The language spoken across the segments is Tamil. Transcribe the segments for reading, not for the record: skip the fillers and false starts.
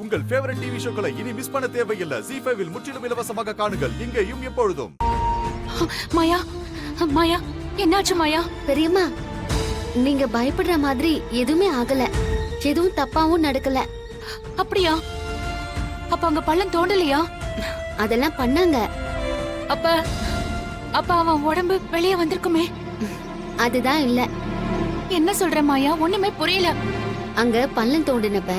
உங்கள் ஃபேவரட் டிவி ஷோக்களை இனி மிஸ் பண்ண தேவையில்லை. ZEE5 இல் முற்றிலும் இலவசமாக காணுங்கள். இங்கேயும் எப்பொழுதும். மாயா, மாயா, என்னாச்சு மாயா? பெரியம்மா, நீங்க பயப்படுற மாதிரி எதுவுமே ஆகல. எதுவும் தப்பாவும் நடக்கல. அப்படியா? அப்ப அங்க பள்ளம் தோண்டலையா? அதெல்லாம் பண்ணாங்க. அப்ப அப்ப அவன் உடம்பு வெளியே வந்திருக்குமே. அதுதான் இல்ல. என்ன சொல்ற மாயா? ஒண்ணுமே புரியல. அங்க பள்ளம் தோண்டினப்ப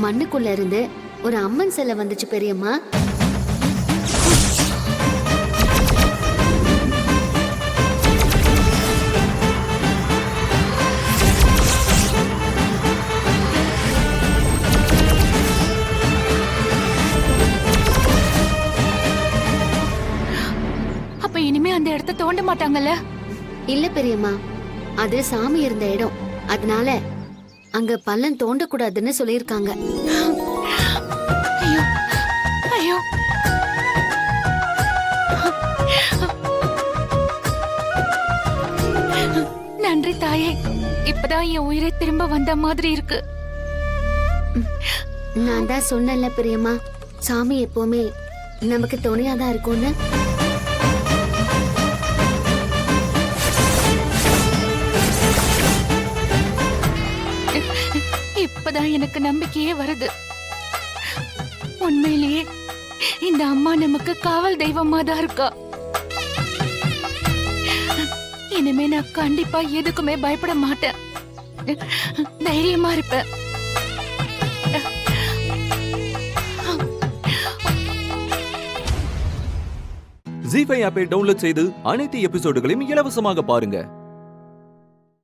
மண்ணுக்குள்ள இருந்து ஒரு அம்மன் சிலை வந்துச்சு பெரியம்மா. அப்ப இனிமே அந்த இடத்தை தோண்ட மாட்டாங்கல்ல? இல்ல பெரியம்மா, அது சாமி இருந்த இடம். அதனால அங்க பள்ளம் தோண்ட கூடாதுன்னு சொல்லிருக்காங்க. ஐயோ, ஐயோ. நன்றி தாயே. இப்பதான் என் உயிரை திரும்ப வந்த மாதிரி இருக்கு. நான் தான் சொன்னேன்ல பெரியம்மா, சாமி எப்பவுமே நமக்கு துணையாதான் இருக்கும்னு. இப்பதான் எனக்கு நம்பிக்கையே வருது. உண்மையிலேயே இந்த அம்மா நமக்கு காவல் தெய்வமா தான் இருக்கா. இனிமே நான் கண்டிப்பா எதுக்குமே பயப்பட மாட்டேன். தைரியமா இருப்பேன். ZEE5 ஆப்பை டவுன்லோட் செய்து அனைத்து எபிசோடுகளையும் இலவசமாக பாருங்க.